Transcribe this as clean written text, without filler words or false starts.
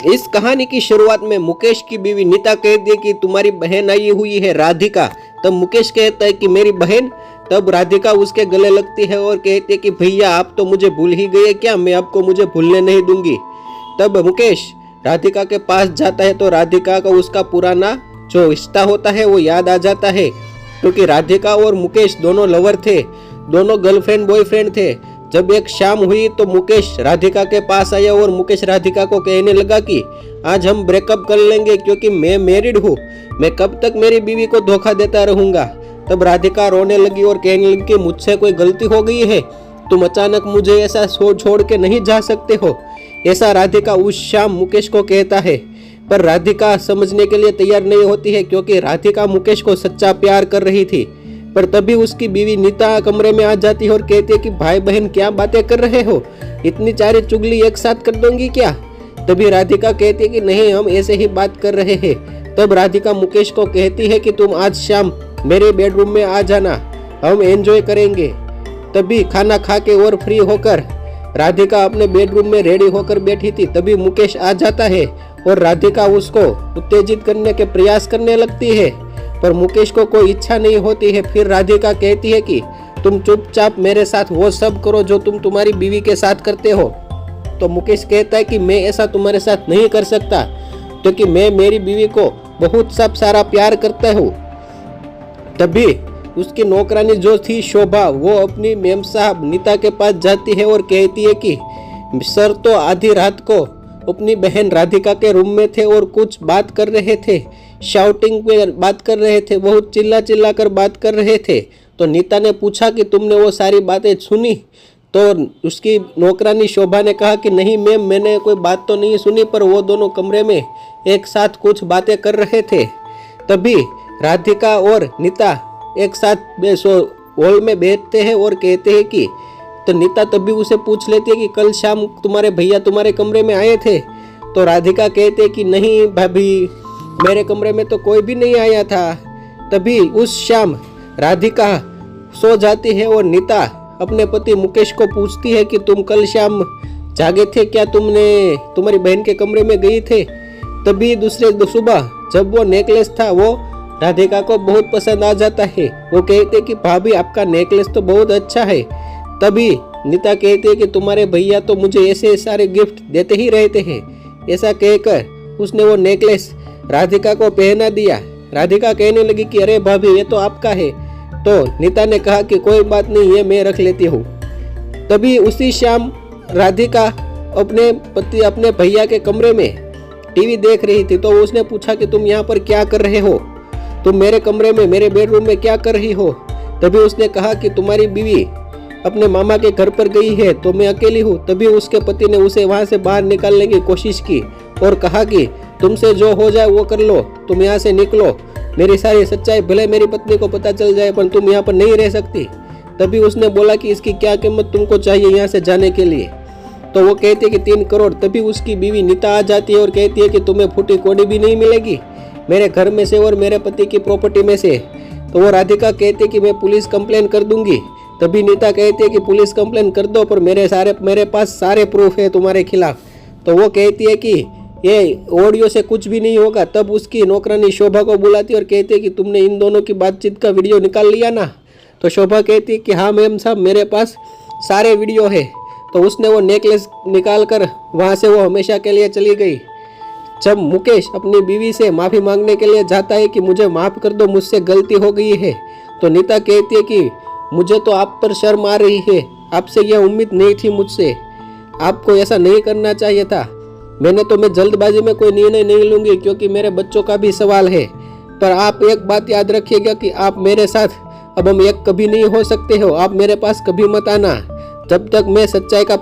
इस कहानी की शुरुआत में मुकेश की बीवी नीता कहती है कि तुम्हारी बहन आई हुई है राधिका। तब मुकेश कहता है कि मेरी बहन। तब राधिका उसके गले लगती है और कहती है कि भैया आप तो मुझे भूल ही गए क्या, मैं आपको मुझे भूलने नहीं दूंगी। तब मुकेश राधिका के पास जाता है तो राधिका का उसका पुराना जो रिश्ता होता है वो याद आ जाता है, क्योंकि राधिका और मुकेश दोनों लवर थे, दोनों गर्लफ्रेंड बॉयफ्रेंड थे। जब एक शाम हुई तो मुकेश राधिका के पास आया और मुकेश राधिका को कहने लगा कि आज हम ब्रेकअप कर लेंगे क्योंकि मैं मैरिड हूँ, मैं कब तक मेरी बीवी को धोखा देता रहूंगा। तब राधिका रोने लगी और कहने लगी कि मुझसे कोई गलती हो गई है, तुम अचानक मुझे ऐसा छोड़ के नहीं जा सकते हो। ऐसा राधिका उस शाम मुकेश को कहता है, पर राधिका समझने के लिए तैयार नहीं होती है, क्योंकि राधिका मुकेश को सच्चा प्यार कर रही थी। पर तभी उसकी बीवी नीता कमरे में आ जाती है और कहती है कि भाई बहन क्या बातें कर रहे हो, इतनी सारी चुगली एक साथ कर दोगी क्या। तभी राधिका कहती है कि नहीं, हम ऐसे ही बात कर रहे हैं। तब राधिका मुकेश को कहती है कि तुम आज शाम मेरे बेडरूम में आ जाना, हम एंजॉय करेंगे। तभी खाना खा के और फ्री होकर राधिका अपने बेडरूम में रेडी होकर बैठी थी। तभी मुकेश आ जाता है और राधिका उसको उत्तेजित करने के प्रयास करने लगती है, पर मुकेश को कोई इच्छा नहीं होती है। फिर राधिका कहती है कि तुम चुपचाप मेरे साथ वो सब करो जो तुम तुम्हारी बीवी के साथ करते हो। तो मुकेश कहता है कि मैं ऐसा तुम्हारे साथ नहीं कर सकता, क्योंकि मैं मेरी बीवी को बहुत सब सारा प्यार करता हूँ। तभी उसकी नौकरानी जो थी शोभा, वो अपनी मेम साहब नीता के पास जाती है और कहती है कि सर तो आधी रात को अपनी बहन राधिका के रूम में थे और कुछ बात कर रहे थे, शाउटिंग पे बात कर रहे थे, बहुत चिल्ला कर बात कर रहे थे। तो नीता ने पूछा कि तुमने वो सारी बातें सुनी। तो उसकी नौकरानी शोभा ने कहा कि नहीं मैम, मैंने कोई बात तो नहीं सुनी, पर वो दोनों कमरे में एक साथ कुछ बातें कर रहे थे। तभी राधिका और नीता एक साथ हॉल में बैठते हैं और कहते हैं कि तो नीता तभी उसे पूछ लेती है कि कल शाम तुम्हारे भैया तुम्हारे कमरे में आए थे। तो राधिका कहते कि नहीं भाभी, मेरे कमरे में तो कोई भी नहीं आया था। तभी उस शाम राधिका सो जाती है और नीता अपने पति मुकेश को पूछती है कि तुम कल शाम जागे थे क्या, तुमने तुम्हारी बहन के कमरे में गई थे। तभी दूसरे सुबह जब वो नेकलेस था वो राधिका को बहुत पसंद आ जाता है। वो कहते कि भाभी आपका नेकलेस तो बहुत अच्छा है। तभी नीता कहती है कि तुम्हारे भैया तो मुझे ऐसे सारे गिफ्ट देते ही रहते हैं। ऐसा कहकर उसने वो नेकलेस राधिका को पहना दिया। राधिका कहने लगी कि अरे भाभी ये तो आपका है। तो नीता ने कहा कि कोई बात नहीं, ये मैं रख लेती हूँ। तभी उसी शाम राधिका अपने भैया के कमरे में टीवी देख रही थी। तो उसने पूछा कि तुम यहाँ पर क्या कर रहे हो, तुम मेरे कमरे में मेरे बेडरूम में क्या कर रही हो। तभी उसने कहा कि तुम्हारी बीवी अपने मामा के घर पर गई है तो मैं अकेली हूँ। तभी उसके पति ने उसे वहाँ से बाहर निकालने की कोशिश की और कहा कि तुमसे जो हो जाए वो कर लो, तुम यहाँ से निकलो, मेरी सारी सच्चाई भले मेरी पत्नी को पता चल जाए पर तुम यहाँ पर नहीं रह सकती। तभी उसने बोला कि इसकी क्या कीमत तुमको चाहिए यहाँ से जाने के लिए। तो वो कहती है कि 3 करोड़। तभी उसकी बीवी नीता आ जाती है और कहती है कि तुम्हें फूटी कौड़ी भी नहीं मिलेगी मेरे घर में से और मेरे पति की प्रॉपर्टी में से। तो वो राधिका कहती है कि मैं पुलिस कंप्लेन कर दूंगी। तभी नीता कहती है कि पुलिस कंप्लेन कर दो, पर मेरे पास सारे प्रूफ है तुम्हारे खिलाफ। तो वो कहती है कि ये ऑडियो से कुछ भी नहीं होगा। तब उसकी नौकरानी शोभा को बुलाती है और कहती है कि तुमने इन दोनों की बातचीत का वीडियो निकाल लिया ना। तो शोभा कहती है कि हाँ मैम साहब, मेरे पास सारे वीडियो है। तो उसने वो नेकलेस निकाल कर वहाँ से वो हमेशा के लिए चली गई। जब मुकेश अपनी बीवी से माफ़ी मांगने के लिए जाता है कि मुझे माफ़ कर दो, मुझसे गलती हो गई है, तो नीता कहती है कि मुझे तो आप पर शर्म आ रही है, आपसे यह उम्मीद नहीं थी मुझसे, आपको ऐसा नहीं करना चाहिए था। मैं जल्दबाजी में कोई निर्णय नहीं लूँगी क्योंकि मेरे बच्चों का भी सवाल है। पर आप एक बात याद रखिएगा कि आप मेरे साथ अब हम एक कभी नहीं हो सकते हो, आप मेरे पास कभी मत आना जब तक मैं सच्चाई का